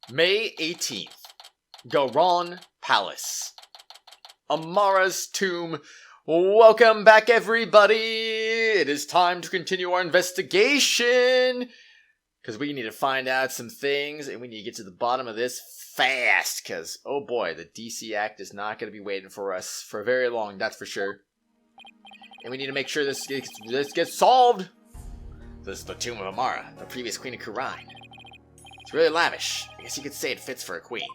May 18th. Garon Palace. Amara's tomb. Welcome back, everybody! It is time to continue our investigation! Because we need to find out some things, and we need to get to the bottom of this fast, because, oh boy, the DC Act is not going to be waiting for us for very long, that's for sure. And we need to make sure this gets solved! This is the Tomb of Amar, the previous Queen of Khura'in. It's really lavish. I guess you could say it fits for a queen.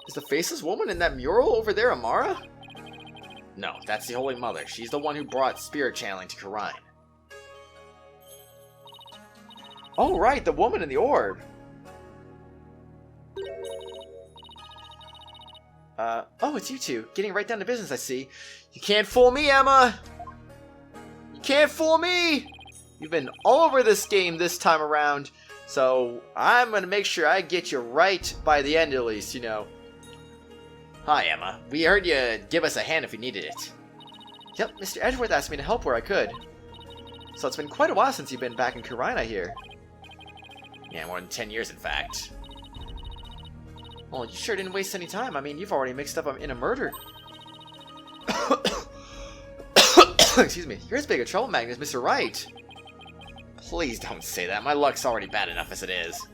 Is the faceless woman in that mural over there Amara? No, that's the Holy Mother. She's the one who brought spirit channeling to Khura'in. Oh, right, the woman in the orb. Oh, it's you two. Getting right down to business, I see. You can't fool me, Emma! You can't fool me! You've been all over this game this time around, so I'm gonna make sure I get you right by the end at least, you know. Hi, Emma. We heard you give us a hand if we needed it. Yep, Mr. Edgeworth asked me to help where I could. So it's been quite a while since you've been back in Khura'in, I hear. Yeah, more than 10 years, in fact. Well, you sure didn't waste any time. I mean, you've already mixed up in a murder. Excuse me. You're as big a trouble magnet as Mr. Wright. Please don't say that. My luck's already bad enough as it is.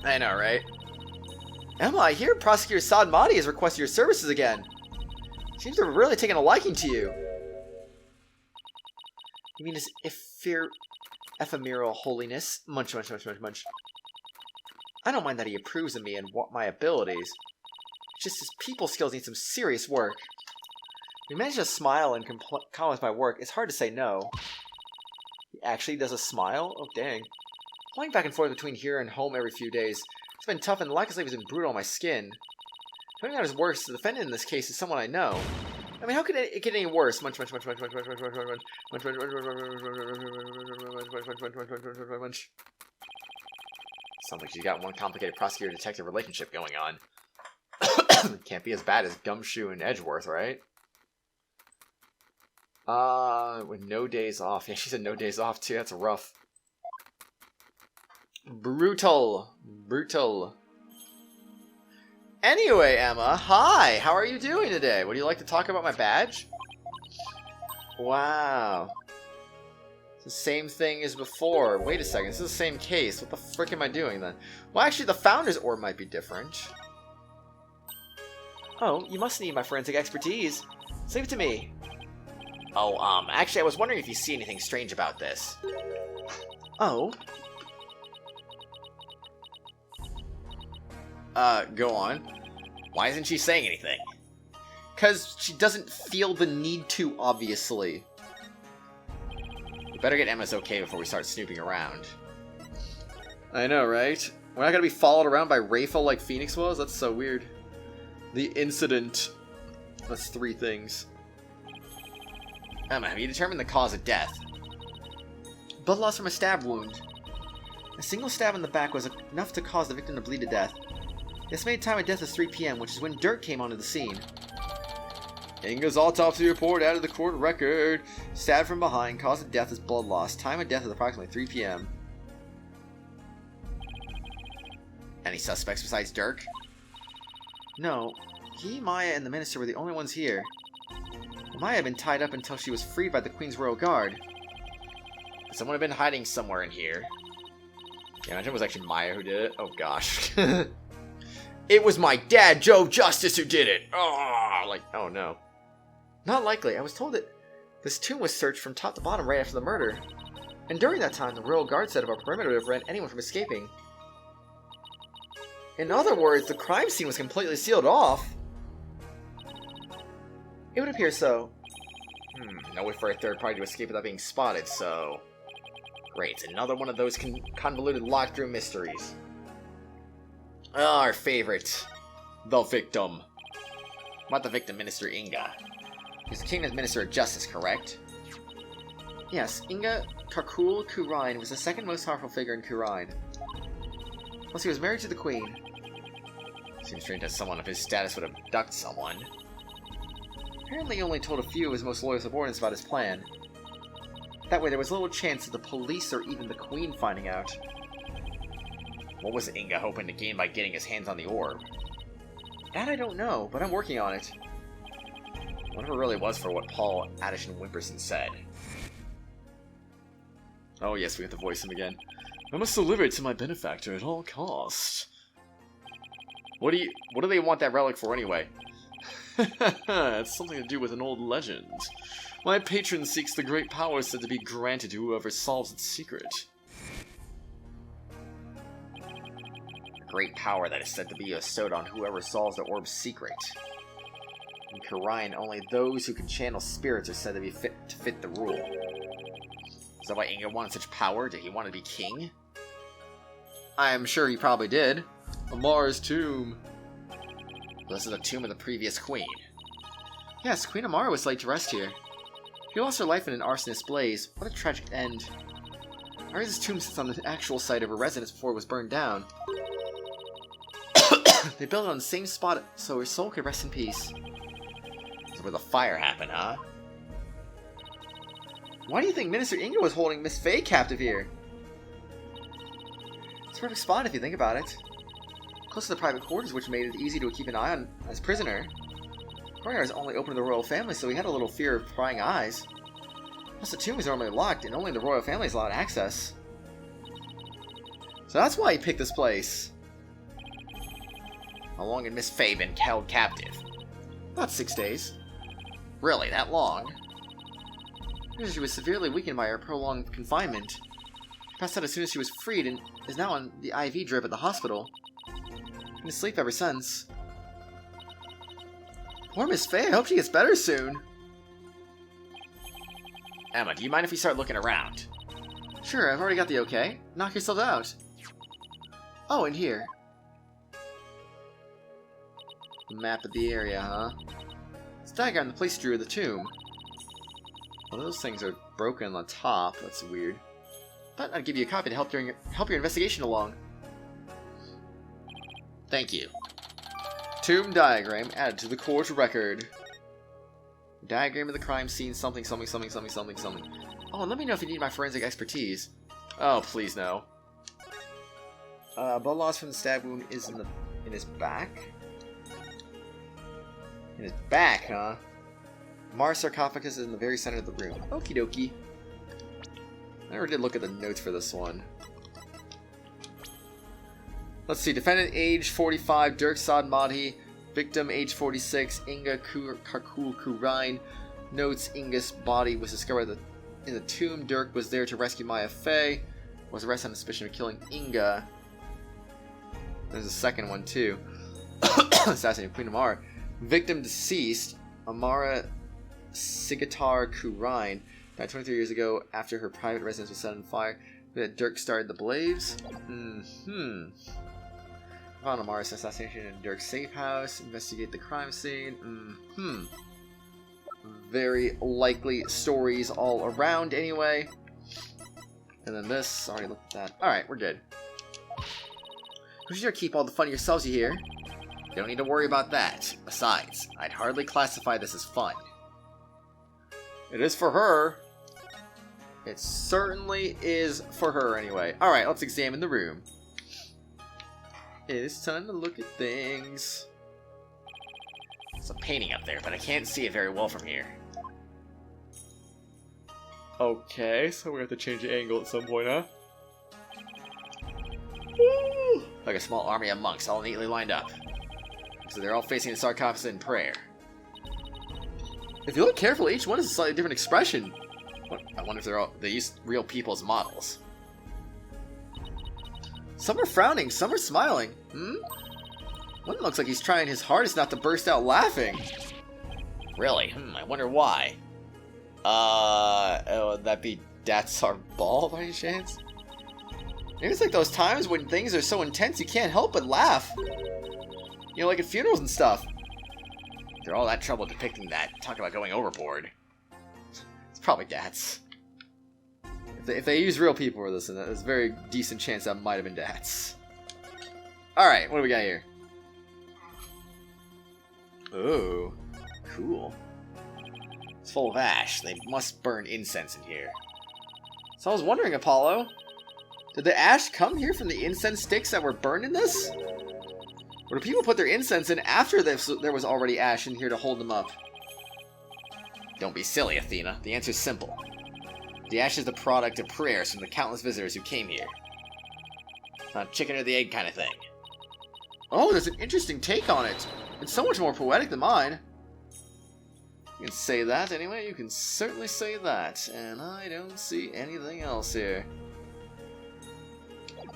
I know, right? Emma, I hear Prosecutor Saad Mahdi has requested your services again. Seems to have really taken a liking to you. You mean his ephemeral holiness? Munch. I don't mind that he approves of me and my abilities. Just his people skills need some serious work. He managed to smile and compliment my work. It's hard to say no. He actually does a smile? Oh, dang. Flying back and forth between here and home every few days. It's been tough, and the lack of sleep has been brutal on my skin. Finding out his works, the defendant in this case is someone I know. I mean, how could it get any worse? Munch. Sounds like she's got one complicated prosecutor-detective relationship going on. Can't be as bad as Gumshoe and Edgeworth, right? With no days off. Yeah, she said no days off, too. That's rough. Brutal. Anyway, Emma, hi! How are you doing today? Would you like to talk about my badge? Wow. It's the same thing as before. Wait a second, this is the same case. What the frick am I doing then? Well, actually, the Founder's Orb might be different. Oh, you must need my forensic expertise. Leave it to me. Oh, actually, I was wondering if you see anything strange about this. Oh? Go on. Why isn't she saying anything? 'Cause she doesn't feel the need to, obviously. We better get Emma's okay before we start snooping around. I know, right? We're not gonna be followed around by Rayful like Phoenix was? That's so weird. The incident. That's 3 things. Emma, have you determined the cause of death? Blood loss from a stab wound. A single stab in the back was enough to cause the victim to bleed to death. The estimated time of death is 3 p.m., which is when Dirk came onto the scene. Inga's autopsy report added the court record. Stabbed from behind, cause of death is blood loss. Time of death is approximately 3 p.m. Any suspects besides Dirk? No. He, Maya, and the minister were the only ones here. Maya had been tied up until she was freed by the Queen's Royal Guard. Someone had been hiding somewhere in here. Yeah, imagine it was actually Maya who did it. Oh gosh. It was my dad, Joe Justice, who did it! Oh, like, oh no. Not likely. I was told that this tomb was searched from top to bottom right after the murder. And during that time, the Royal Guard set up a perimeter to prevent anyone from escaping. In other words, the crime scene was completely sealed off. It would appear so. No way for a third party to escape without being spotted, so... Great, another one of those convoluted locked-room mysteries. Our favorite. The victim. What the victim, Minister Inga? He's the Kingdom's Minister of Justice, correct? Yes, Inga Kakul Khura'in was the second most powerful figure in Khura'in. Plus, he was married to the Queen. Seems strange that someone of his status would abduct someone. Apparently, he only told a few of his most loyal subordinates about his plan. That way, there was little chance of the police or even the Queen finding out. What was Inga hoping to gain by getting his hands on the orb? That I don't know, but I'm working on it. Whatever it really was for what Paul Addison Wimperson said. Oh yes, we have to voice him again. I must deliver it to my benefactor at all costs. What do they want that relic for anyway? It's something to do with an old legend. My patron seeks the great power said to be granted to whoever solves its secret. A great power that is said to be bestowed on whoever solves the orb's secret. In Khura'in, only those who can channel spirits are said to be fit to fit the rule. Is that why Inga wanted such power? Did he want to be king? I am sure he probably did. Amar's tomb. This is the tomb of the previous queen. Yes, Queen Amar was laid to rest here. She lost her life in an arsonist blaze. What a tragic end. Ari's tomb sits on the actual site of her residence before it was burned down. They built it on the same spot so her soul could rest in peace. That's where the fire happened, huh? Why do you think Minister Inga was holding Miss Fey captive here? It's a perfect spot if you think about it. Close to the private quarters, which made it easy to keep an eye on as prisoner. Khura'in is only open to the royal family, so he had a little fear of prying eyes. Plus, the tomb is normally locked, and only the royal family is allowed access. So that's why he picked this place. How long had Miss Fey been held captive? About 6 days. Really, that long? She was severely weakened by her prolonged confinement. She passed out as soon as she was freed, and is now on the IV drip at the hospital. Been asleep ever since. Poor Miss Fey, I hope she gets better soon. Emma, do you mind if we start looking around? Sure, I've already got the okay. Knock yourself out. Oh, and here. Map of the area, huh? It's a diagram the police drew of the tomb. One of those things are broken on the top. That's weird. But I'd give you a copy to help your investigation along. Thank you. Tomb diagram added to the court record. Diagram of the crime scene, something. Oh, and let me know if you need my forensic expertise. Oh, please no. Blood loss from the stab wound is in his back. In his back, huh? Amar's sarcophagus is in the very center of the room. Okie dokie. I never did look at the notes for this one. Let's see. Defendant age 45, Dirk Saad Madhi. Victim age 46, Inga Khura'in. Notes: Inga's body was discovered in the tomb. Dirk was there to rescue Maya Fey. Was arrested on suspicion of killing Inga. There's a second one too. Assassinated Queen Amar. Victim deceased, Amara Sigatar Khura'in, died 23 years ago after her private residence was set on fire. That Dirk started the blaze. Found Amara's assassination in Dirk's safe house. Investigate the crime scene. Very likely stories all around anyway. And then this. Already looked at that. Alright, we're good. Who's your keep all the fun yourselves, you hear? Don't need to worry about that. Besides, I'd hardly classify this as fun. It is for her. It certainly is for her anyway. Alright, let's examine the room. It's time to look at things. There's a painting up there, but I can't see it very well from here. Okay, so we have to change the angle at some point, huh? Woo! Like a small army of monks, all neatly lined up. So they're all facing the sarcophagus in prayer. If you look carefully, each one has a slightly different expression. I wonder if they use real people as models. Some are frowning, some are smiling. One looks like he's trying his hardest not to burst out laughing. Really? I wonder why. Would that be That's Our Ball by any chance? Maybe it's like those times when things are so intense you can't help but laugh. You know, like at funerals and stuff. They're all that trouble depicting that. Talk about going overboard. It's probably Dats. If they use real people for this, then there's a very decent chance that might have been Dats. Alright, what do we got here? Oh, cool. It's full of ash. They must burn incense in here. So I was wondering, Apollo, Did the ash come here from the incense sticks that were burned in this? Or do people put their incense in after there was already ash in here to hold them up? Don't be silly, Athena. The answer's simple. The ash is the product of prayers from the countless visitors who came here. Not chicken or the egg kind of thing. Oh, there's an interesting take on it. It's so much more poetic than mine. You can say that anyway. You can certainly say that. And I don't see anything else here.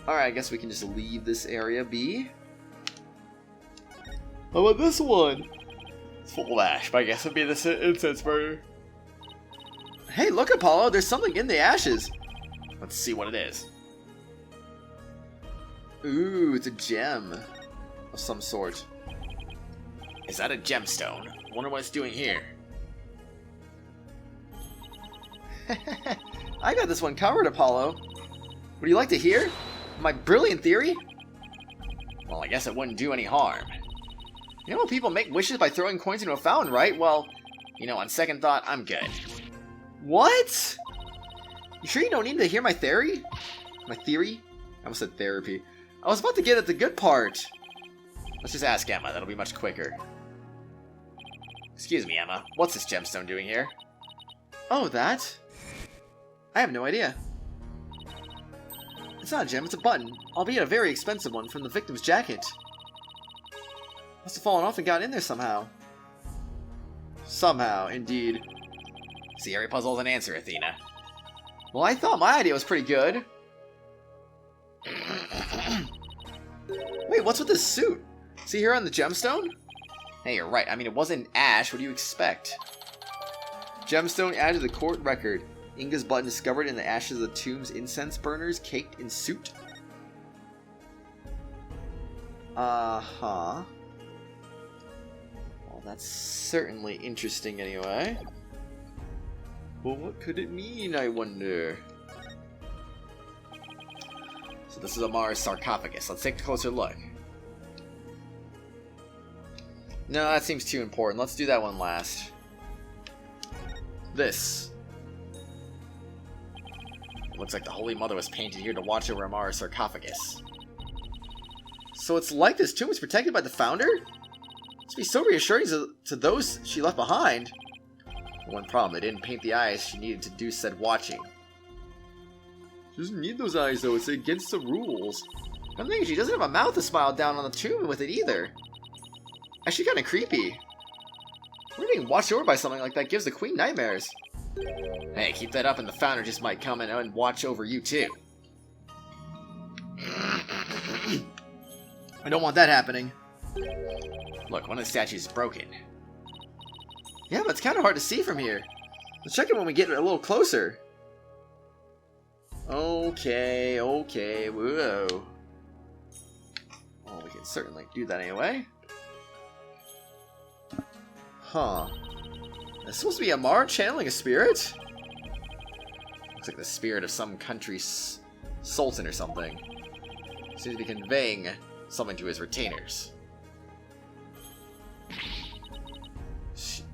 Alright, I guess we can just leave this area be. How about this one? It's full of ash, but I guess it'd be this incense burner. Hey, look, Apollo. There's something in the ashes. Let's see what it is. Ooh, it's a gem of some sort. Is that a gemstone? Wonder what it's doing here. I got this one covered, Apollo. Would you like to hear my brilliant theory? Well, I guess it wouldn't do any harm. You know how people make wishes by throwing coins into a fountain, right? Well, you know, on second thought, I'm good. What? You sure you don't need to hear my theory? My theory? I almost said therapy. I was about to get at the good part. Let's just ask Emma. That'll be much quicker. Excuse me, Emma. What's this gemstone doing here? Oh, that? I have no idea. It's not a gem, it's a button. Albeit a very expensive one from the victim's jacket. Must have fallen off and got in there somehow. Somehow, indeed. See, every puzzle has an answer, Athena. Well, I thought my idea was pretty good. Wait, what's with this suit? See here on the gemstone? Hey, you're right. I mean, it wasn't ash. What do you expect? Gemstone added to the court record. Inga's button discovered in the ashes of the tomb's incense burners caked in soot. Uh-huh. Well, that's certainly interesting anyway. Well, what could it mean, I wonder? So this is Amar's sarcophagus. Let's take a closer look. No, that seems too important. Let's do that one last. This. Looks like the Holy Mother was painted here to watch over Amar's sarcophagus. So it's like this tomb is protected by the Founder? This would be so reassuring to those she left behind. One problem, they didn't paint the eyes she needed to do said watching. She doesn't need those eyes though, it's against the rules. I'm thinking she doesn't have a mouth to smile down on the tomb with it either. Actually kinda creepy. We're being watched over by something like that gives the Queen nightmares. Hey, keep that up and the Founder just might come in and watch over you too. I don't want that happening. Look, one of the statues is broken. Yeah, but it's kind of hard to see from here. Let's check it when we get a little closer. Okay, okay, whoa. Well, we can certainly do that anyway. Huh. Is supposed to be Amar channeling a spirit? Looks like the spirit of some country's sultan or something. Seems to be conveying something to his retainers.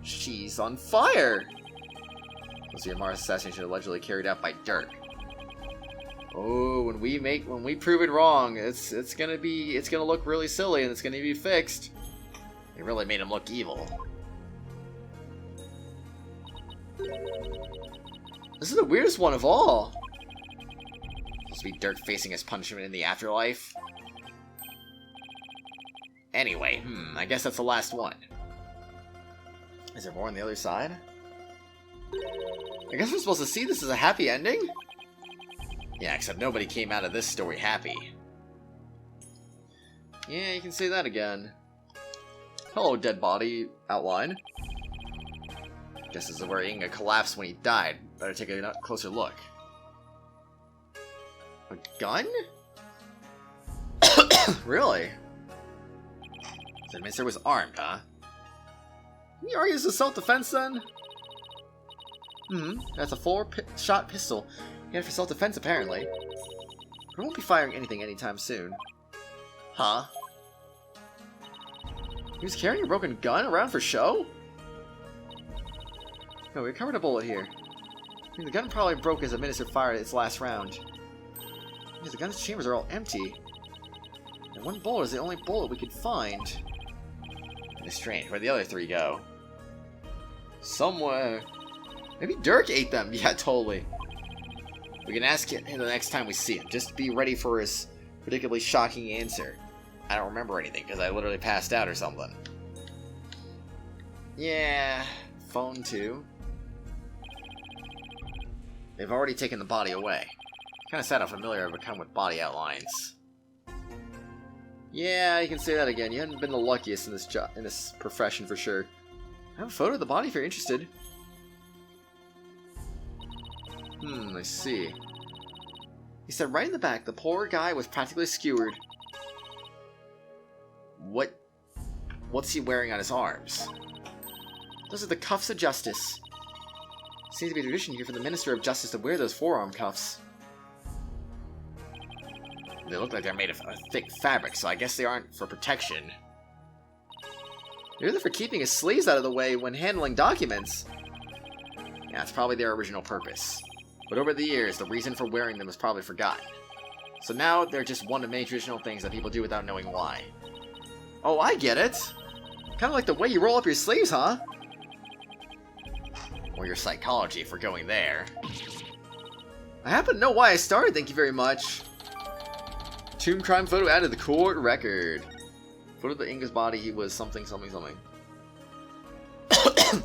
She's on fire! Was the Amar assassination allegedly carried out by Dirk? Oh, when we prove it wrong, it's gonna look really silly and it's gonna be fixed. It really made him look evil. This is the weirdest one of all. Supposed to be Dirk facing his punishment in the afterlife. Anyway, I guess that's the last one. Is there more on the other side? I guess we're supposed to see this as a happy ending? Yeah, except nobody came out of this story happy. Yeah, you can say that again. Hello, dead body outline. Guess this is where Inga collapsed when he died. Better take a closer look. A gun? Really? So the minister was armed, huh? Can you argue this is self-defense then? That's a 4-shot pistol. Yeah, for self-defense apparently. But I won't be firing anything anytime soon. Huh? He was carrying a broken gun around for show? No, we recovered a bullet here. I mean, the gun probably broke as the minister fired its last round. The gun's chambers are all empty. And one bullet is the only bullet we could find. It's strange. Where'd the other 3 go? Somewhere. Maybe Dirk ate them. Yeah, totally. We can ask him the next time we see him. Just be ready for his particularly shocking answer. I don't remember anything because I literally passed out or something. Yeah, phone too. They've already taken the body away. Kind of sad how familiar I've become with body outlines. Yeah, you can say that again. You haven't been the luckiest in this profession for sure. I have a photo of the body if you're interested. I see. He said right in the back, the poor guy was practically skewered. What's he wearing on his arms? Those are the cuffs of justice. Seems to be a tradition here for the Minister of Justice to wear those forearm cuffs. They look like they're made of thick fabric, so I guess they aren't for protection. Maybe they're for keeping his sleeves out of the way when handling documents. Yeah, that's probably their original purpose. But over the years, the reason for wearing them was probably forgotten. So now they're just one of many traditional things that people do without knowing why. Oh, I get it! Kind of like the way you roll up your sleeves, huh? Or your psychology, if we're going there. I happen to know why I started, thank you very much. Tomb crime photo added to the court record. Photo of the Inga's body, he was something, something, something.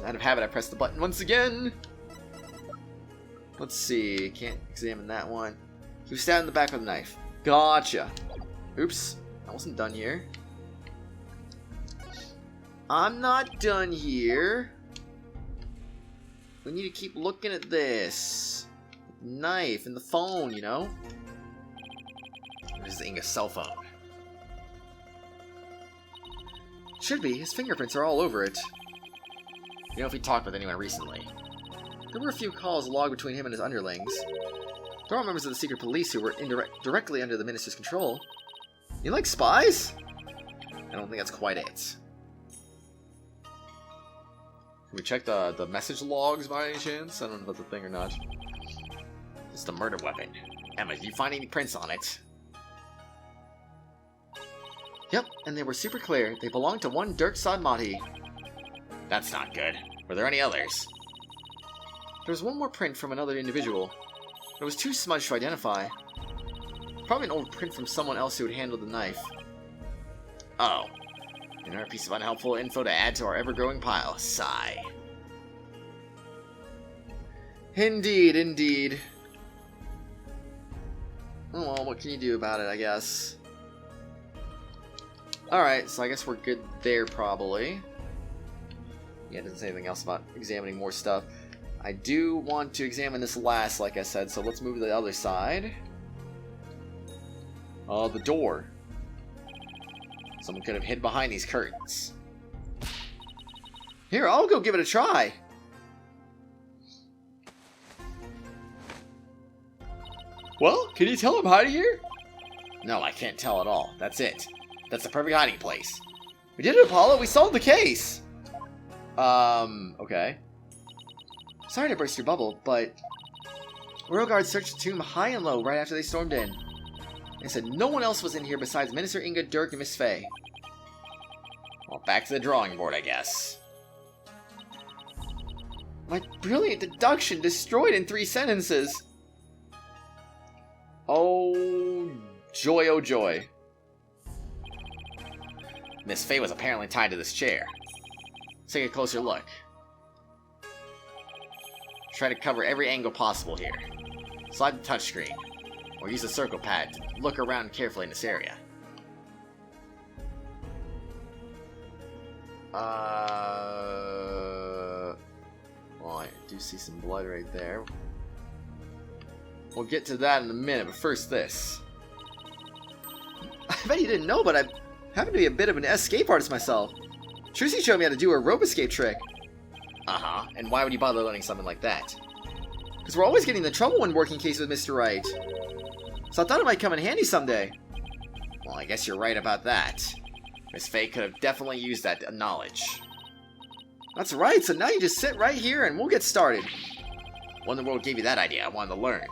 Out of habit, I pressed the button once again. Let's see, can't examine that one. He was stabbed in the back with a knife. Gotcha. Oops, I wasn't done here. I'm not done here. We need to keep looking at this. Knife and the phone, you know? This is Inga's cell phone. Should be. His fingerprints are all over it. You know if he talked with anyone recently. There were a few calls logged between him and his underlings. They're all members of the secret police who were directly under the minister's control. You like spies? I don't think that's quite it. Can we check the message logs by any chance? I don't know if that's a thing or not. It's the murder weapon. Emma, did you find any prints on it? Yep, and they were super clear. They belonged to one Dirk Sadmati. That's not good. Were there any others? There was one more print from another individual. It was too smudged to identify. Probably an old print from someone else who had handled the knife. Oh. Another piece of unhelpful info to add to our ever-growing pile. Sigh. Indeed, indeed. Oh well, what can you do about it, I guess? Alright, so I guess we're good there, probably. Yeah, it doesn't say anything else about examining more stuff. I do want to examine this last, like I said, so let's move to the other side. The door. Someone could have hid behind these curtains. Here, I'll go give it a try. Well, can you tell I'm hiding here? No, I can't tell at all. That's it. That's the perfect hiding place. We did it, Apollo. We solved the case. Okay. Sorry to burst your bubble, but Royal Guard searched the tomb high and low right after they stormed in. They said no one else was in here besides Minister Inga, Dirk, and Miss Fey. Well, back to the drawing board, I guess. My brilliant deduction destroyed in 3 sentences. Oh, joy, oh joy. Miss Fey was apparently tied to this chair. Let's take a closer look. Try to cover every angle possible here. Slide the touchscreen, or use the circle pad to look around carefully in this area. Well, I do see some blood right there. We'll get to that in a minute, but first this. I bet you didn't know, but I happen to be a bit of an escape artist myself. Trucy showed me how to do a rope escape trick. Uh-huh, and why would you bother learning something like that? Because we're always getting into trouble when working cases with Mr. Wright. So I thought it might come in handy someday. Well, I guess you're right about that. Miss Fey could have definitely used that knowledge. That's right, so now you just sit right here and we'll get started. What in the world gave you that idea? I wanted to learn.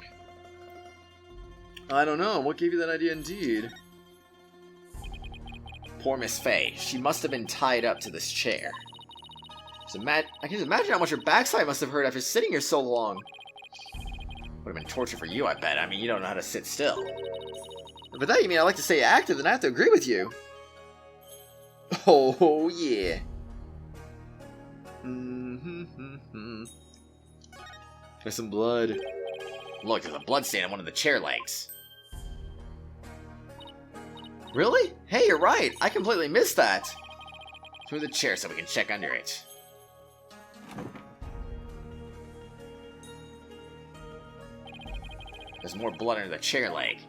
I don't know. What gave you that idea indeed? Poor Miss Fey. She must have been tied up to this chair. I can just imagine how much her backside must have hurt after sitting here so long. Would have been torture for you, I bet. I mean, you don't know how to sit still. If by that you mean I like to stay active, then I have to agree with you. Oh, yeah. There's some blood. Look, there's a blood stain on one of the chair legs. Really? Hey, you're right. I completely missed that. Move the chair so we can check under it. There's more blood under the chair leg.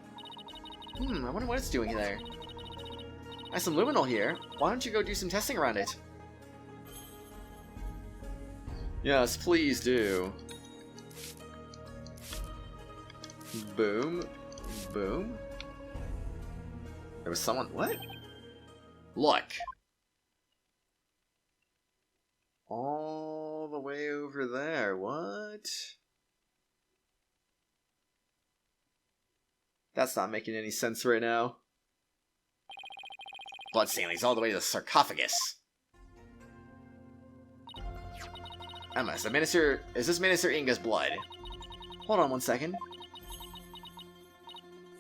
I wonder what it's doing there. I have some luminol here. Why don't you go do some testing around it? Yes, please do. Boom. Boom. There was someone... What? Look. All the way over there. What? That's not making any sense right now. Blood stain leads all the way to the sarcophagus. Emma, is this Minister Inga's blood? Hold on one second.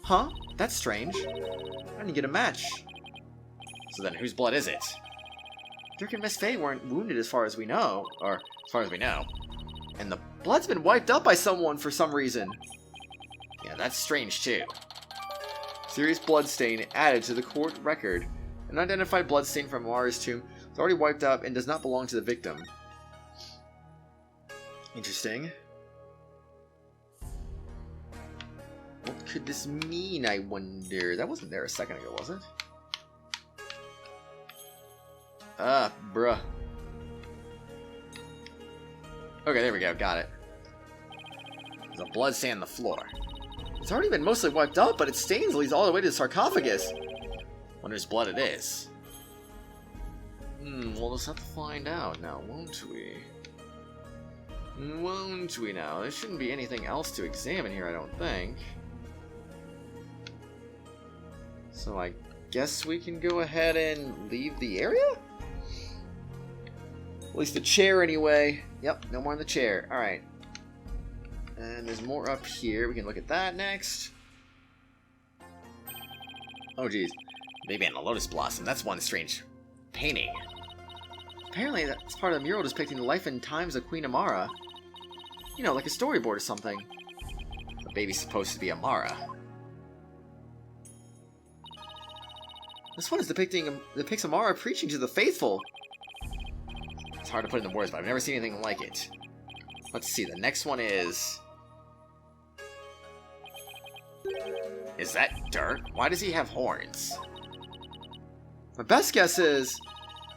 Huh? That's strange. I didn't get a match. So then whose blood is it? Dirk and Miss Fey weren't wounded as far as we know. Or, as far as we know. And the blood's been wiped up by someone for some reason. Yeah, that's strange too. Serious blood stain added to the court record. An unidentified blood stain from Amar's tomb is already wiped up and does not belong to the victim. Interesting. What could this mean, I wonder? That wasn't there a second ago, was it? Ah, bruh. Okay, there we go, got it. There's a blood stain on the floor. It's already been mostly wiped up, but its stains leads all the way to the sarcophagus. Wonder whose blood it is. We'll just have to find out now, won't we? Won't we now? There shouldn't be anything else to examine here, I don't think. So I guess we can go ahead and leave the area? At least the chair anyway. Yep, no more in the chair. Alright. And there's more up here. We can look at that next. Oh geez. Maybe on a lotus blossom. That's one strange painting. Apparently that's part of the mural depicting the life and times of Queen Amara. You know, like a storyboard or something. The baby's supposed to be Amara. This one is depicts Amara preaching to the faithful. It's hard to put into words, but I've never seen anything like it. Let's see, the next one is... Is that Dirk? Why does he have horns? My best guess is...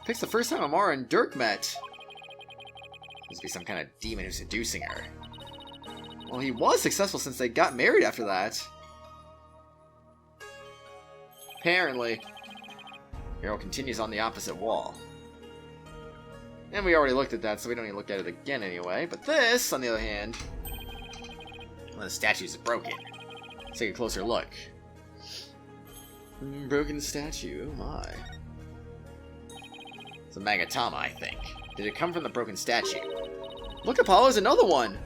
Depicts the first time Amara and Dirk met. Must be some kind of demon who's seducing her. Well, he was successful since they got married after that. Apparently. Mural continues on the opposite wall. And we already looked at that, so we don't need to look at it again anyway. But this, on the other hand... Well, the statue is broken. Let's take a closer look. Broken statue, oh my. It's a Magatama, I think. Did it come from the broken statue? Look, Apollo's another one!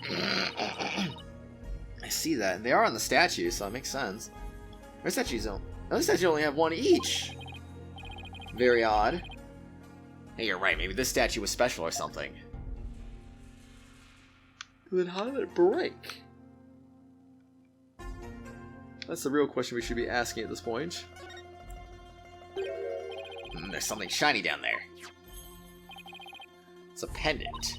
I see that. They are on the statue, so that makes sense. Other statues only have one each. Very odd. Hey, you're right. Maybe this statue was special or something. But then how did it break? That's the real question we should be asking at this point. There's something shiny down there. It's a pendant.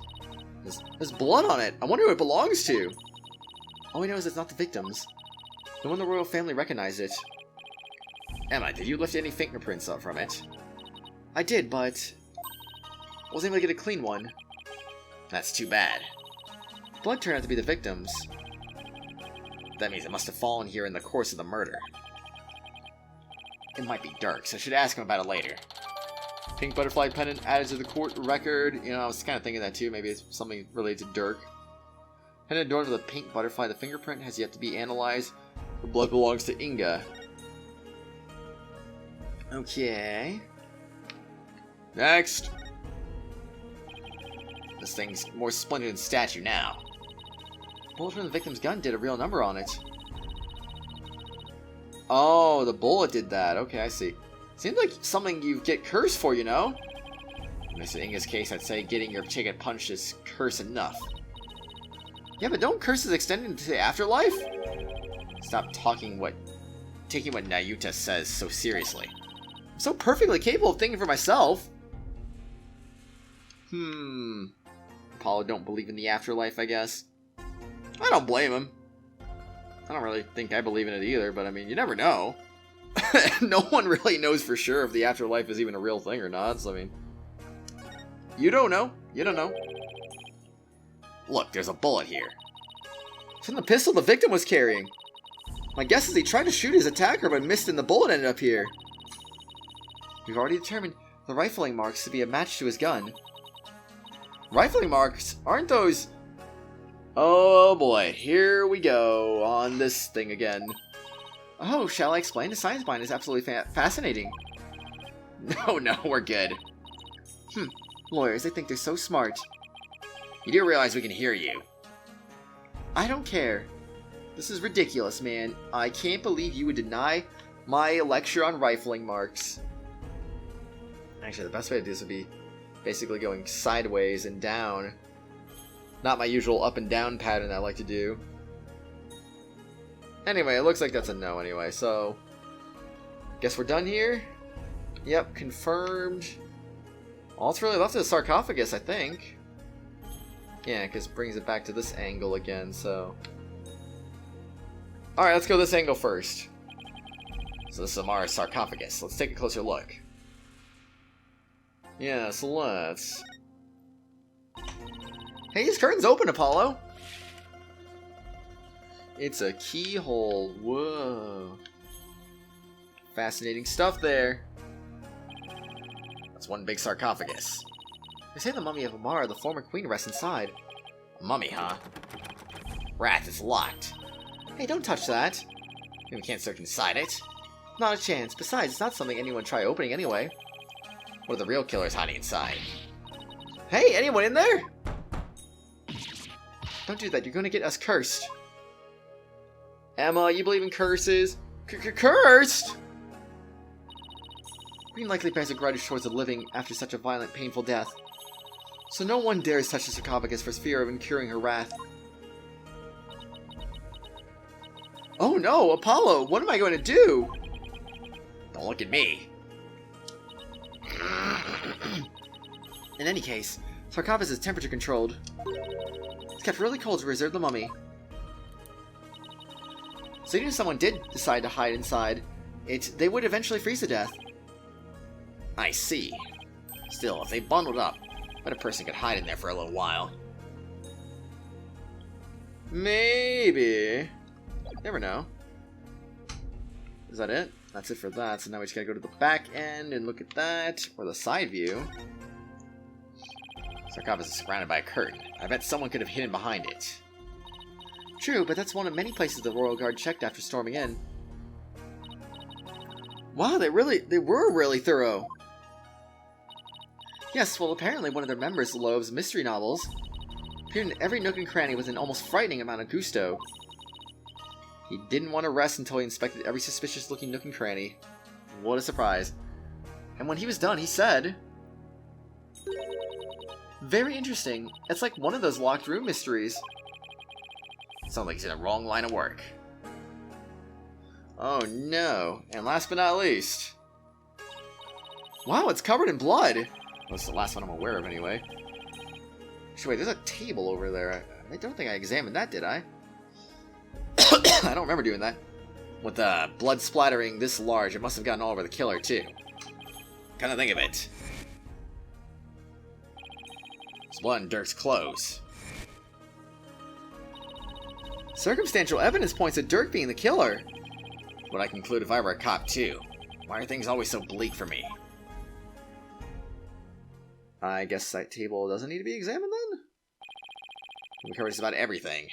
There's blood on it. I wonder who it belongs to. All we know is it's not the victims. No one in the royal family recognized it. Emma, did you lift any fingerprints up from it? I did, but... I wasn't able to get a clean one. That's too bad. Blood turned out to be the victims. That means it must have fallen here in the course of the murder. It might be Dirk, so I should ask him about it later. Pink butterfly pendant added to the court record. You know, I was kind of thinking that too. Maybe it's something related to Dirk. Head adorned with a pink butterfly. The fingerprint has yet to be analyzed. The blood belongs to Inga. Okay. Next. This thing's more splendid than statue now. The bullet from the victim's gun did a real number on it. Oh, the bullet did that. Okay, I see. Seems like something you get cursed for, you know? In Mr. Inga's case, I'd say getting your chicken punched is curse enough. Yeah, but don't curses extend into the afterlife? Stop taking what Nayuta says so seriously. I'm so perfectly capable of thinking for myself. Apollo don't believe in the afterlife, I guess. I don't blame him. I don't really think I believe in it either, but I mean, you never know. No one really knows for sure if the afterlife is even a real thing or not, so I mean... You don't know. You don't know. Look, there's a bullet here. It's from the pistol the victim was carrying. My guess is he tried to shoot his attacker, but missed and the bullet ended up here. We've already determined the rifling marks to be a match to his gun. Rifling marks? Aren't those... Oh boy, here we go on this thing again. Oh, shall I explain? The science behind is absolutely fascinating. No, we're good. Lawyers, they think they're so smart. You do realize we can hear you. I don't care. This is ridiculous, man. I can't believe you would deny my lecture on rifling marks. Actually, the best way to do this would be basically going sideways and down. Not my usual up and down pattern I like to do. Anyway, it looks like that's a no anyway, so... Guess we're done here? Yep, confirmed. All that's really left is the sarcophagus, I think. Yeah, because it brings it back to this angle again, so... Alright, let's go this angle first. So this is Amar's sarcophagus. Let's take a closer look. Yeah, so let's... Hey, his curtain's open, Apollo! It's a keyhole. Whoa. Fascinating stuff there. That's one big sarcophagus. They say the mummy of Amar, the former queen, rests inside. A mummy, huh? Rat, it's locked. Hey, don't touch that. We can't search inside it. Not a chance. Besides, it's not something anyone would try opening anyway. What are the real killers hiding inside? Hey, anyone in there? Don't do that. You're going to get us cursed. Emma, you believe in curses? Cursed? Green likely bears a grudge towards the living after such a violent, painful death. So no one dares touch the sarcophagus for fear of incurring her wrath. Oh no, Apollo, what am I going to do? Don't look at me. In any case, sarcophagus is temperature controlled. It's kept really cold to preserve the mummy. So even if someone did decide to hide inside it, they would eventually freeze to death. I see. Still, if they bundled up, but a person could hide in there for a little while. Maybe. Never know. Is that it? That's it for that. So now we just gotta go to the back end and look at that. Or the side view. Sarcophagus is surrounded by a curtain. I bet someone could have hidden behind it. True, but that's one of many places the Royal Guard checked after storming in. Wow, they were really thorough. Yes, well, apparently one of their members loves mystery novels. Appeared in every nook and cranny with an almost frightening amount of gusto. He didn't want to rest until he inspected every suspicious-looking nook and cranny. What a surprise. And when he was done, he said... Very interesting. It's like one of those locked room mysteries. Sounds like he's in the wrong line of work. Oh no. And last but not least... Wow, it's covered in blood! That's the last one I'm aware of, anyway. Actually, wait, there's a table over there. I don't think I examined that, did I? I don't remember doing that. With blood splattering this large, it must have gotten all over the killer, too. Kind of think of it. There's blood in Dirk's clothes. Circumstantial evidence points at Dirk being the killer. What I conclude if I were a cop, too. Why are things always so bleak for me? I guess that table doesn't need to be examined, then? We covered just about everything.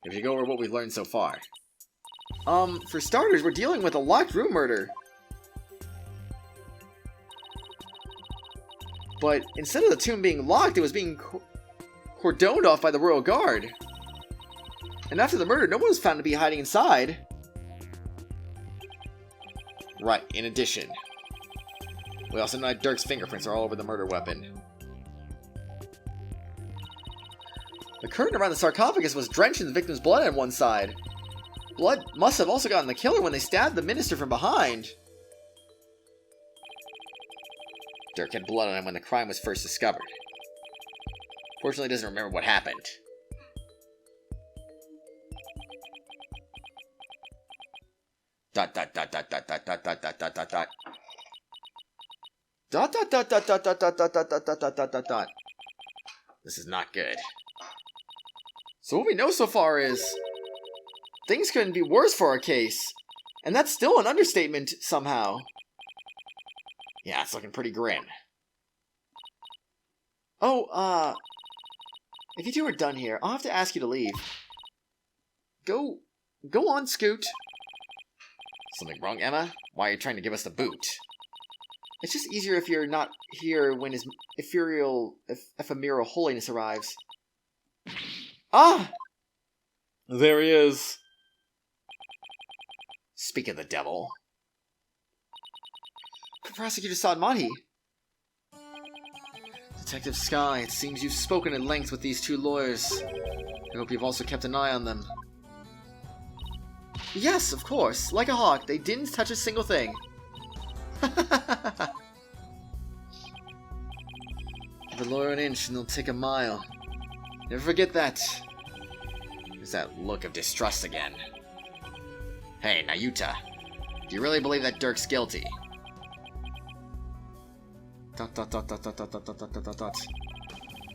If you go over what we've learned so far. For starters, we're dealing with a locked room murder. But instead of the tomb being locked, it was being cordoned off by the Royal Guard. And after the murder, no one was found to be hiding inside. Right, in addition. We also know that Dirk's fingerprints are all over the murder weapon. The curtain around the sarcophagus was drenched in the victim's blood on one side. Blood must have also gotten the killer when they stabbed the minister from behind. Dirk had blood on him when the crime was first discovered. Fortunately, he doesn't remember what happened. Dot dot dot dot dot dot dot dot dot dot dot dot. Dot dot dot dot dot dot dot dot dot dot dot dot dot dot. This is not good. So what we know so far is things couldn't be worse for our case. And that's still an understatement somehow. Yeah, it's looking pretty grim. Oh, if you two are done here, I'll have to ask you to leave. Go on, Scoot. Something wrong, Emma? Why are you trying to give us the boot? It's just easier if you're not here when his ephemeral holiness arrives. Ah! There he is. Speak of the devil. Prosecutor Sadmati. Detective Sky, it seems you've spoken at length with these two lawyers. I hope you've also kept an eye on them. Yes, of course. Like a hawk, they didn't touch a single thing. Give a lawyer an inch and they'll take a mile. Never forget that. There's that look of distrust again. Hey, Nayuta. Do you really believe that Dirk's guilty? Dot dot dot dot dot dot dot dot dot dot dot.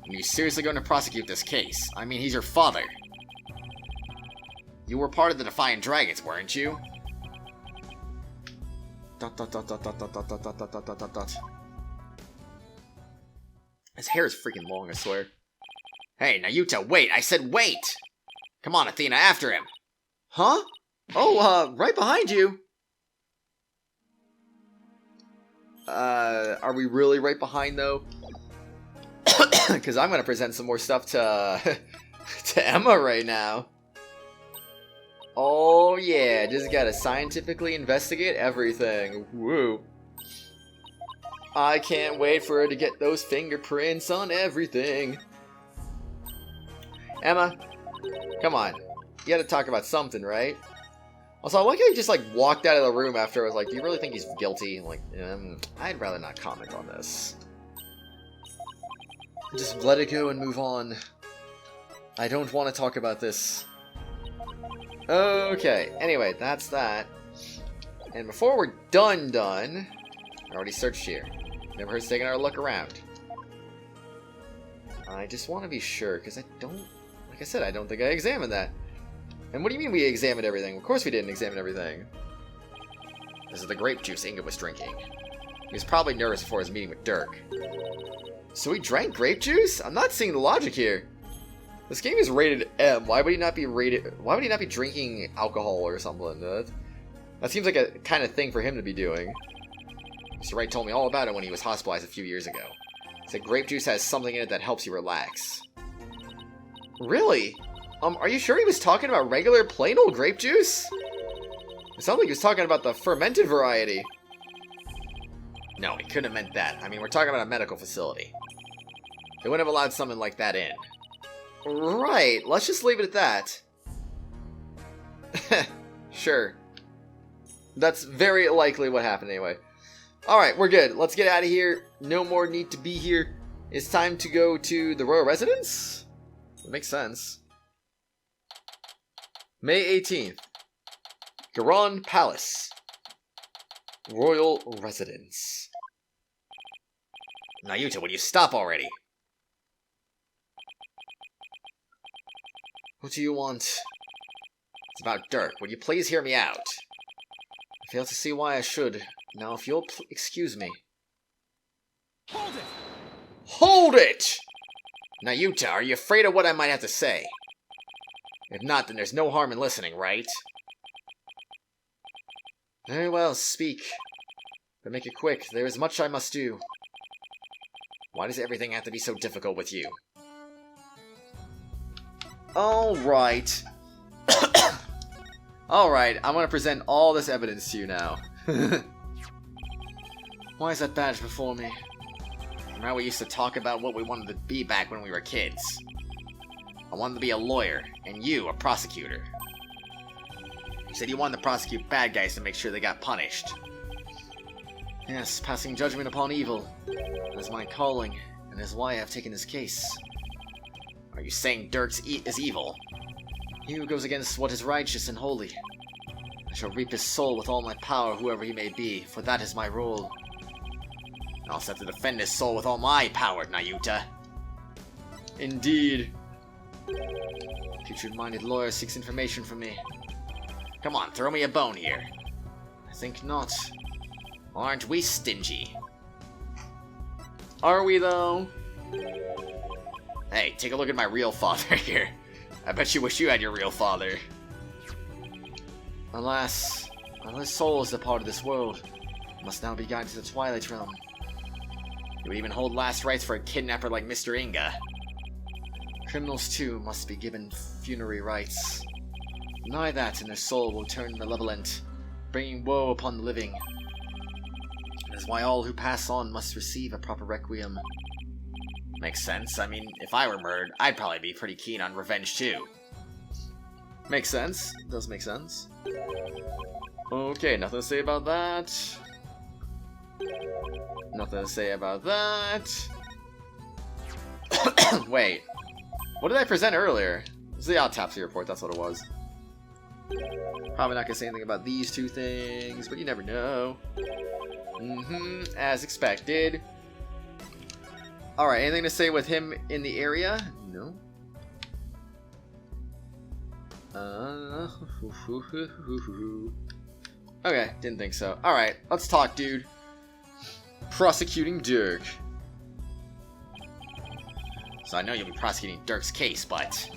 Are you seriously going to prosecute this case? I mean, he's your father. You were part of the Defiant Dragons, weren't you? Dot dot dot dot dot dot dot dot dot dot dot dot dot. His hair is freaking long, I swear. Hey, Nayuta, wait! I said wait! Come on, Athena, after him! Huh? Oh, right behind you! Are we really right behind, though? Because I'm gonna present some more stuff to to Emma right now. Oh yeah, just gotta scientifically investigate everything. Woo. I can't wait for her to get those fingerprints on everything. Emma, come on. You gotta talk about something, right? Also, I like how he just, like, walked out of the room after I was like, do you really think he's guilty? I'm like, I'd rather not comment on this. Just let it go and move on. I don't want to talk about this. Okay, anyway, that's that. And before we're done, I already searched here. Never hurts taking our look around. I just want to be sure, because I don't... Like I said, I don't think I examined that. And what do you mean we examined everything? Of course we didn't examine everything. This is the grape juice Inga was drinking. He was probably nervous before his meeting with Dirk. So he drank grape juice? I'm not seeing the logic here. This game is rated M. Why would he not be drinking alcohol or something? That seems like a kind of thing for him to be doing. Mr. Wright told me all about it when he was hospitalized a few years ago. He said grape juice has something in it that helps you relax. Really? Are you sure he was talking about regular plain old grape juice? It sounded like he was talking about the fermented variety. No, he couldn't have meant that. I mean, we're talking about a medical facility. They wouldn't have allowed something like that in. Right, let's just leave it at that. Sure. That's very likely what happened anyway. Alright, we're good. Let's get out of here. No more need to be here. It's time to go to the royal residence? That makes sense. May 18th. Garon Palace. Royal Residence. Nayuta, will you stop already? What do you want? It's about Dirk. Would you please hear me out? I fail to see why I should. Now, if you'll excuse me. Hold it! Hold it! Nayuta, are you afraid of what I might have to say? If not, then there's no harm in listening, right? Very well, speak. But make it quick, there is much I must do. Why does everything have to be so difficult with you? Alright. Alright, I'm gonna present all this evidence to you now. Why is that badge before me? Remember how we used to talk about what we wanted to be back when we were kids? I wanted to be a lawyer, and you, a prosecutor. You said you wanted to prosecute bad guys to make sure they got punished. Yes, passing judgment upon evil. That is my calling, and is why I have taken this case. Are you saying Dirk is evil? He who goes against what is righteous and holy. I shall reap his soul with all my power, whoever he may be, for that is my role. I'll set to defend his soul with all my power, Nayuta. Indeed. Future-minded lawyer seeks information from me. Come on, throw me a bone here. I think not. Aren't we stingy? Are we, though? Hey, take a look at my real father here. I bet you wish you had your real father. Alas, unless soul is the part of this world, it must now be guided to the Twilight Realm. You would even hold last rites for a kidnapper like Mr. Inga. Criminals, too, must be given funerary rites. Deny that, and their soul will turn malevolent, bringing woe upon the living. That is why all who pass on must receive a proper requiem. Makes sense. I mean, if I were murdered, I'd probably be pretty keen on revenge, too. Makes sense. Does make sense. Okay, nothing to say about that. Nothing to say about that. Wait. What did I present earlier? It was the Autopsy Report, that's what it was. Probably not gonna say anything about these two things, but you never know. As expected. Alright, anything to say with him in the area? No. Okay, didn't think so. Alright, let's talk, dude. Prosecuting Dirk. So I know you'll be prosecuting Dirk's case, but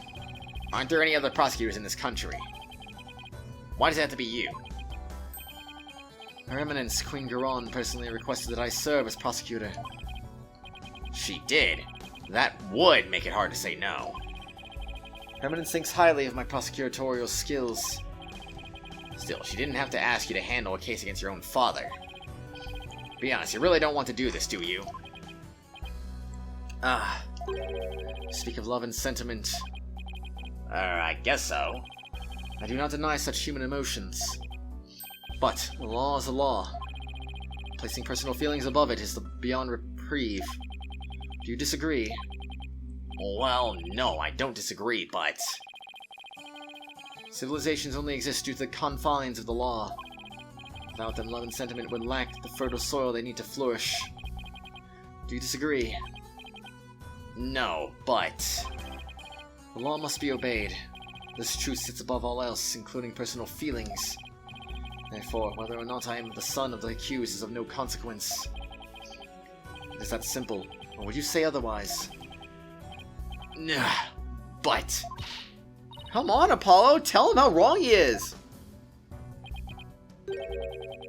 aren't there any other prosecutors in this country? Why does it have to be you? Her Eminence, Queen Garon, personally requested that I serve as prosecutor. She did? That would make it hard to say no. Her Eminence thinks highly of my prosecutorial skills. Still, she didn't have to ask you to handle a case against your own father. Be honest, you really don't want to do this, do you? Speak of love and sentiment. I guess so. I do not deny such human emotions. But the law is a law. Placing personal feelings above it is beyond reprieve. Do you disagree? Well, no, I don't disagree, but... Civilizations only exist due to the confines of the law. Without them, love and sentiment would lack the fertile soil they need to flourish. Do you disagree? No, but... The law must be obeyed. This truth sits above all else, including personal feelings. Therefore, whether or not I am the son of the accused is of no consequence. It is that simple. Or would you say otherwise? But... Come on, Apollo! Tell him how wrong he is!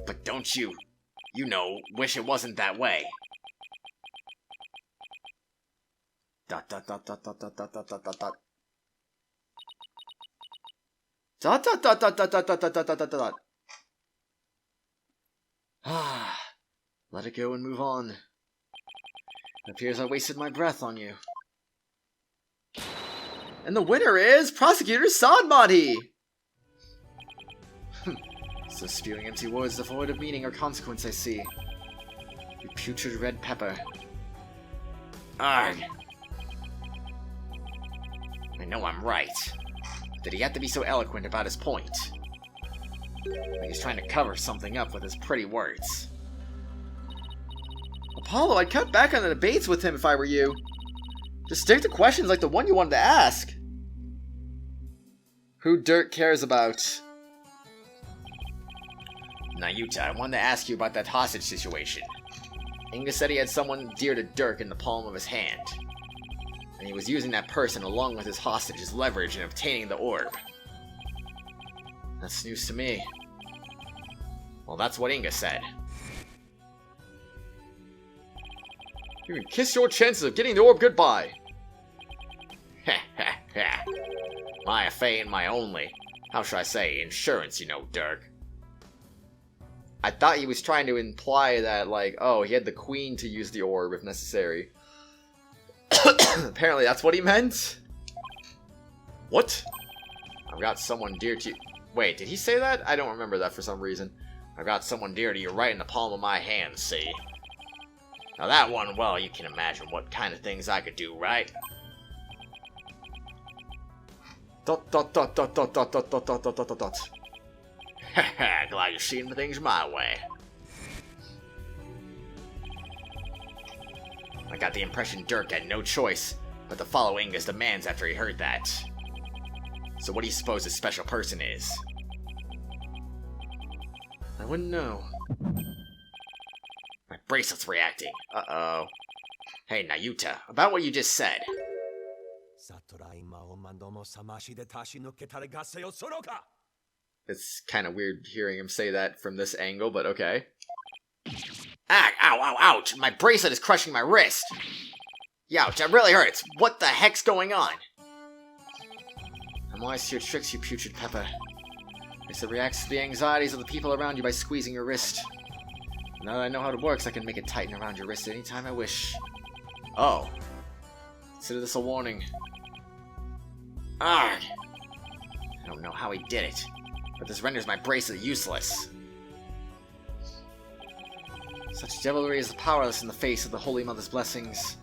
But don't you, wish it wasn't that way? Dot dot dot dot dot dot dot dot dot dot dot. Dot dot dot dot dot dot dot dot dot dot dot. Let it go and move on. It appears I wasted my breath on you. And the winner is Prosecutor Sanmati! So spewing empty words devoid of meaning or consequence, I see. You putrid red pepper. Arg! I know I'm right. Did he have to be so eloquent about his point? Like he's trying to cover something up with his pretty words. Apollo, I'd cut back on the debates with him if I were you. Just stick to questions like the one you wanted to ask. Who Dirk cares about? Nayuta, I wanted to ask you about that hostage situation. Inga said he had someone dear to Dirk in the palm of his hand. And he was using that person along with his hostage as leverage in obtaining the orb. That's news to me. Well, that's what Inga said. You can kiss your chances of getting the orb goodbye. Ha ha ha. Maya Fey and my only, how should I say, insurance, you know, Dirk. I thought he was trying to imply that, like, oh, he had the queen to use the orb if necessary. Apparently that's what he meant. What? I've got someone dear to you. Wait, did he say that? I don't remember that for some reason. I've got someone dear to you right in the palm of my hand, see? Now that one, well, you can imagine what kind of things I could do, right? Dot dot dot dot dot dot dot dot dot dot dot dot. Haha, glad you're seeing things my way. I got the impression Dirk had no choice but to follow Inga's demands after he heard that. So what do you suppose this special person is? I wouldn't know. My bracelet's reacting. Uh-oh. Hey, Nayuta, about what you just said. It's kind of weird hearing him say that from this angle, but okay. Ah, ow, ow, ouch! My bracelet is crushing my wrist! Youch, that really hurts! What the heck's going on? I'm wise to your tricks, you putrid pepper. Guess it reacts to the anxieties of the people around you by squeezing your wrist. Now that I know how it works, I can make it tighten around your wrist anytime I wish. Oh. Consider this a warning. Arg! I don't know how he did it, but this renders my bracelet useless. Such devilry is powerless in the face of the Holy Mother's blessings.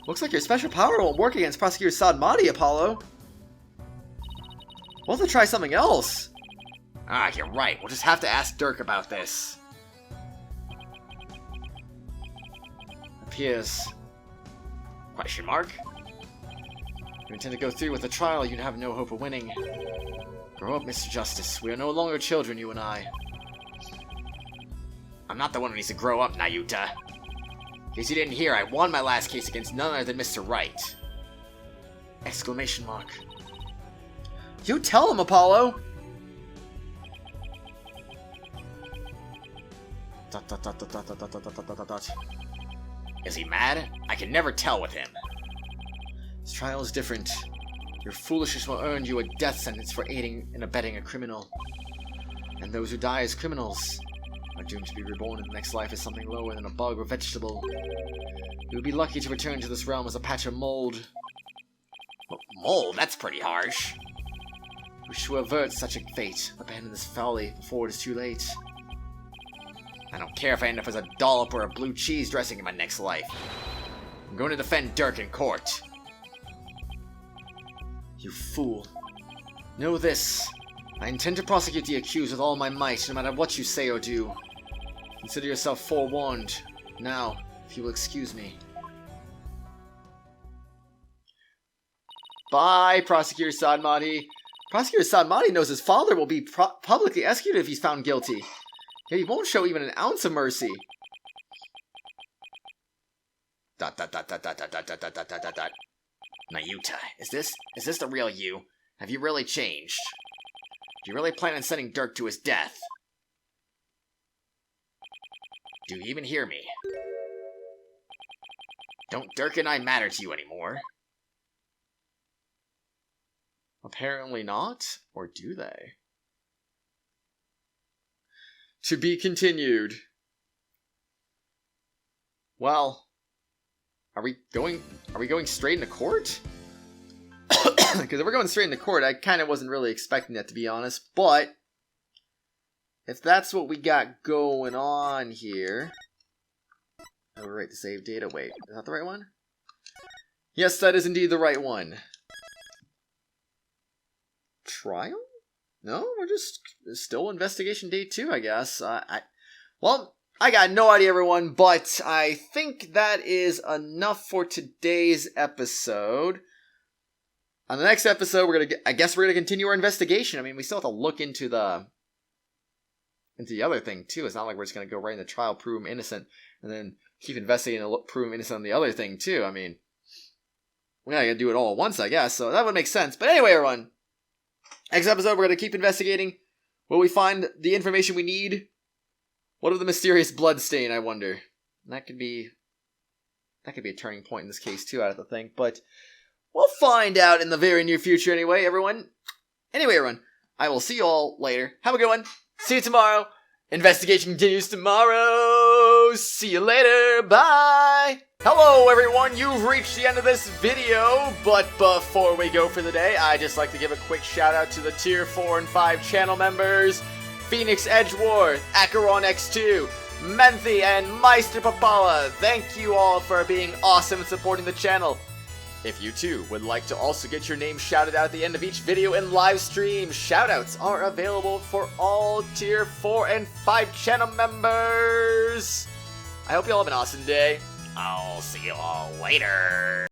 Looks like your special power won't work against Prosecutor Sadmati, Apollo. We'll have to try something else. Ah, you're right. We'll just have to ask Dirk about this. Appears. Question mark? If you intend to go through with the trial, you'd have no hope of winning. Grow up, Mr. Justice. We are no longer children, you and I. I'm not the one who needs to grow up, Nayuta. In case you didn't hear, I won my last case against none other than Mr. Wright. Exclamation mark. You tell him, Apollo! Dot dot dot dot dot dot dot dot dot dot dot. Is he mad? I can never tell with him. This trial is different. Your foolishness will earn you a death sentence for aiding and abetting a criminal. And those who die as criminals are doomed to be reborn in the next life as something lower than a bug or vegetable. You would be lucky to return to this realm as a patch of mold. Mold? That's pretty harsh. Wish to avert such a fate. Abandon this folly before it is too late. I don't care if I end up as a dollop or a blue cheese dressing in my next life. I'm going to defend Dirk in court. You fool. Know this. I intend to prosecute the accused with all my might, no matter what you say or do. Consider yourself forewarned. Now, if you will excuse me. Bye, Prosecutor Sadmati. Prosecutor Sadmati knows his father will be publicly executed if he's found guilty. Yet he won't show even an ounce of mercy. Dot dot dot dot dot dot dot dot dot dot dot. Nayuta, is this the real you? Have you really changed? Do you really plan on sending Dirk to his death? Do you even hear me? Don't Dirk and I matter to you anymore? Apparently not, or do they? To be continued. Well, are we going straight into court? Because if we're going straight into court, I kind of wasn't really expecting that, to be honest. But if that's what we got going on here, overwrite the save data. Wait, is that the right one? Yes, that is indeed the right one. Trial? No, we're just still investigation day 2, I guess. Well, I got no idea, everyone, but I think that is enough for today's episode. On the next episode, I guess we're gonna continue our investigation. I mean, we still have to look into the into the other thing, too. It's not like we're just going to go right into trial, prove him innocent, and then keep investigating and prove him innocent on the other thing, too. I mean, we gotta do it all at once, I guess, so that would make sense. But anyway, everyone, next episode, we're going to keep investigating. Will we find the information we need? What of the mysterious bloodstain, I wonder? That could be a turning point in this case, too, I have to think. But we'll find out in the very near future anyway, everyone. Anyway, everyone, I will see you all later. Have a good one. See you tomorrow. Investigation continues tomorrow. See you later. Bye. Hello, everyone. You've reached the end of this video. But before we go for the day, I'd just like to give a quick shout out to the Tier 4 and 5 channel members. Phoenix Edgeworth, Acheron X2, Menthy, and Meister Papala. Thank you all for being awesome and supporting the channel. If you too would like to also get your name shouted out at the end of each video and live stream, shoutouts are available for all Tier 4 and 5 channel members. I hope you all have an awesome day. I'll see you all later.